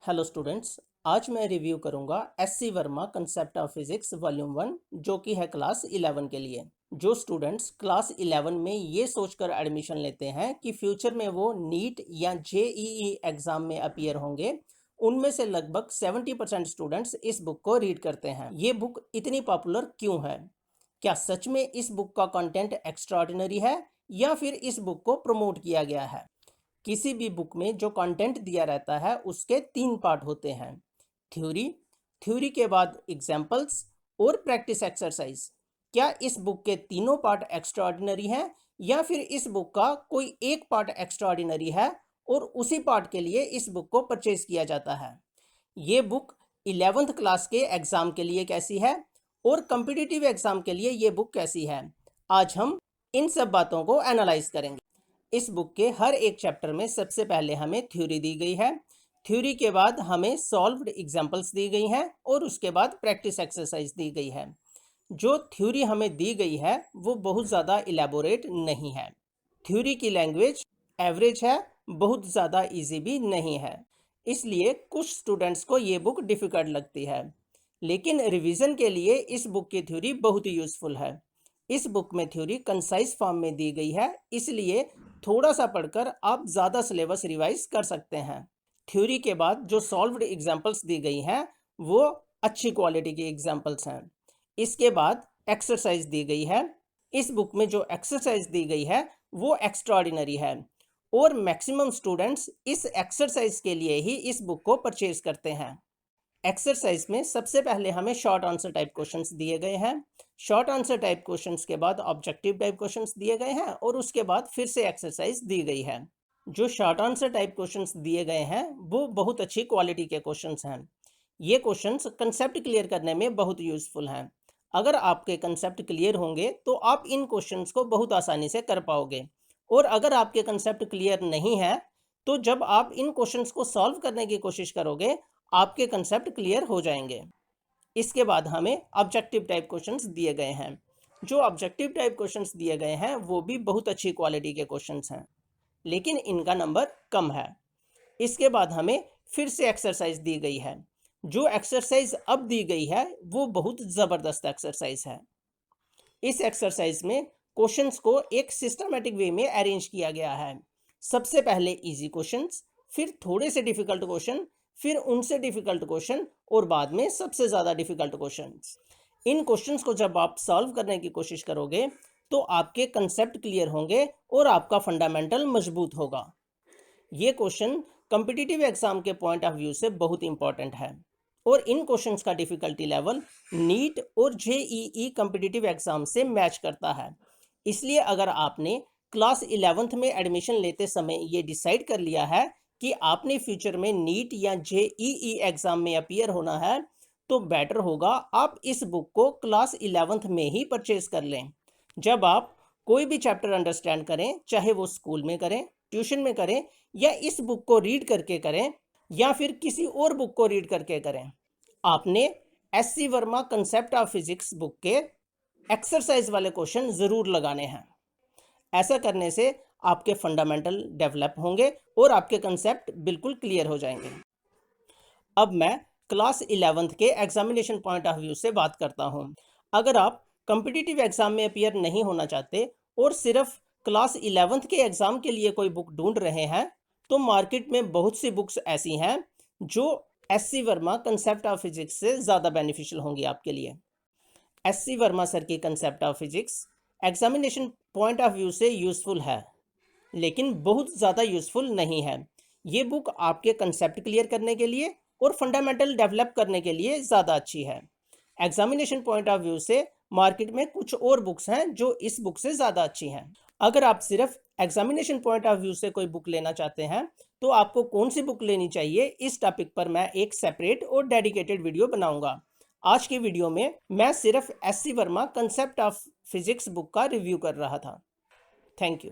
Hello students, आज मैं review करूंगा SC Verma concept of physics volume 1 जो कि है क्लास 11 के लिए। जो स्टूडेंट्स क्लास 11 में ये सोचकर एडमिशन लेते हैं कि फ्यूचर में वो नीट या जेईई एग्जाम में अपीयर होंगे, उनमें से लगभग 70% स्टूडेंट्स इस बुक को रीड करते हैं। ये बुक इतनी पॉपुलर क्यों है? क्या सच में इस बुक का कंटेंट एक्स्ट्राऑर्डिनरी है या फिर इस बुक को प्रमोट किया गया है? किसी भी बुक में जो कंटेंट दिया रहता है उसके 3 पार्ट होते हैं। थ्योरी, थ्योरी के बाद एग्जाम्पल्स और प्रैक्टिस एक्सरसाइज। क्या इस बुक के तीनों पार्ट एक्स्ट्राऑर्डिनरी हैं या फिर इस बुक का कोई एक पार्ट एक्स्ट्राऑर्डिनरी है और उसी पार्ट के लिए इस बुक को परचेज किया जाता है? ये बुक 11th क्लास के एग्ज़ाम के लिए कैसी है और कम्पिटिटिव एग्ज़ाम के लिए ये बुक कैसी है, आज हम इन सब बातों को एनालाइज करेंगे। इस बुक के हर एक चैप्टर में सबसे पहले हमें थ्योरी दी गई है, थ्योरी के बाद हमें सॉल्व्ड एग्जांपल्स दी गई हैं और उसके बाद प्रैक्टिस एक्सरसाइज दी गई है। जो थ्योरी हमें दी गई है वो बहुत ज़्यादा इलेबोरेट नहीं है। थ्योरी की लैंग्वेज एवरेज है, बहुत ज़्यादा इजी भी नहीं है, इसलिए कुछ स्टूडेंट्स को ये बुक डिफ़िकल्ट लगती है। लेकिन रिवीजन के लिए इस बुक की थ्योरी बहुत ही यूज़फुल है। इस बुक में थ्योरी कंसाइज फॉर्म में दी गई है, इसलिए थोड़ा सा पढ़कर आप ज़्यादा सिलेबस रिवाइज कर सकते हैं। थ्योरी के बाद जो सॉल्व्ड एग्जांपल्स दी गई हैं वो अच्छी क्वालिटी की एग्जांपल्स हैं। इसके बाद एक्सरसाइज दी गई है। इस बुक में जो एक्सरसाइज दी गई है वो एक्स्ट्राऑर्डिनरी है और मैक्सिमम स्टूडेंट्स इस एक्सरसाइज के लिए ही इस बुक को परचेज करते हैं। एक्सरसाइज में सबसे पहले हमें शॉर्ट आंसर टाइप क्वेश्चंस दिए गए हैं। शॉर्ट आंसर टाइप क्वेश्चंस के बाद ऑब्जेक्टिव टाइप क्वेश्चंस दिए गए हैं और उसके बाद फिर से एक्सरसाइज दी गई है। जो शॉर्ट आंसर टाइप क्वेश्चंस दिए गए हैं वो बहुत अच्छी क्वालिटी के क्वेश्चंस हैं। ये क्वेश्चंस कंसेप्ट क्लियर करने में बहुत यूजफुल हैं। अगर आपके कंसेप्ट क्लियर होंगे तो आप इन क्वेश्चंस को बहुत आसानी से कर पाओगे, और अगर आपके कंसेप्ट क्लियर नहीं है तो जब आप इन क्वेश्चंस को सॉल्व करने की कोशिश करोगे आपके कंसेप्ट क्लियर हो जाएंगे। इसके बाद हमें ऑब्जेक्टिव टाइप क्वेश्चंस दिए गए हैं। जो ऑब्जेक्टिव टाइप क्वेश्चंस दिए गए हैं वो भी बहुत अच्छी क्वालिटी के क्वेश्चंस हैं, लेकिन इनका नंबर कम है। इसके बाद हमें फिर से एक्सरसाइज दी गई है। जो एक्सरसाइज अब दी गई है वो बहुत ज़बरदस्त एक्सरसाइज है। इस एक्सरसाइज में क्वेश्चंस को एक सिस्टमेटिक वे में अरेंज किया गया है। सबसे पहले इजी क्वेश्चंस, फिर थोड़े से डिफिकल्ट क्वेश्चन, फिर उनसे डिफिकल्ट क्वेश्चन और बाद में सबसे ज़्यादा डिफिकल्ट क्वेश्चंस। इन क्वेश्चंस को जब आप सॉल्व करने की कोशिश करोगे तो आपके कंसेप्ट क्लियर होंगे और आपका फंडामेंटल मजबूत होगा। ये क्वेश्चन कम्पिटिटिव एग्जाम के पॉइंट ऑफ व्यू से बहुत इंपॉर्टेंट है और इन क्वेश्चंस का डिफ़िकल्टी लेवल नीट और जेईई कम्पिटिटिव एग्जाम से मैच करता है। इसलिए अगर आपने क्लास 11th में एडमिशन लेते समय ये डिसाइड कर लिया है कि आपने फ्यूचर में नीट या जेईई एग्जाम में अपीयर होना है तो बेटर होगा आप इस बुक को क्लास 11th में ही परचेज कर लें। जब आप कोई भी चैप्टर अंडरस्टैंड करें, चाहे वो स्कूल में करें, ट्यूशन में करें या इस बुक को रीड करके करें या फिर किसी और बुक को रीड करके करें, आपने SC Verma concept of physics book के एक्सरसाइज वाले क्वेश्चन ज़रूर लगाने हैं। ऐसा करने से आपके फंडामेंटल डेवलप होंगे और आपके कंसेप्ट बिल्कुल क्लियर हो जाएंगे। अब मैं क्लास 11th के एग्जामिनेशन पॉइंट ऑफ व्यू से बात करता हूँ। अगर आप कम्पिटिटिव एग्जाम में अपीयर नहीं होना चाहते और सिर्फ क्लास 11th के एग्ज़ाम के लिए कोई बुक ढूंढ रहे हैं तो मार्केट में बहुत सी बुक्स ऐसी हैं जो SC Verma concept of physics से ज़्यादा बेनिफिशियल होंगी आपके लिए। एससी वर्मा सर की concept of physics examination point of view से यूज़फुल है, लेकिन बहुत ज़्यादा यूज़फुल नहीं है। ये बुक आपके कंसेप्ट क्लियर करने के लिए और फंडामेंटल डेवलप करने के लिए ज़्यादा अच्छी है। एग्जामिनेशन पॉइंट ऑफ व्यू से मार्केट में कुछ और बुक्स हैं जो इस बुक से ज़्यादा अच्छी हैं। अगर आप सिर्फ एग्जामिनेशन पॉइंट ऑफ व्यू से कोई बुक लेना चाहते हैं तो आपको कौन सी बुक लेनी चाहिए, इस टॉपिक पर मैं एक सेपरेट और डेडिकेटेड वीडियो बनाऊंगा। आज की वीडियो में मैं सिर्फ SC Verma concept of physics book का रिव्यू कर रहा था। Thank you.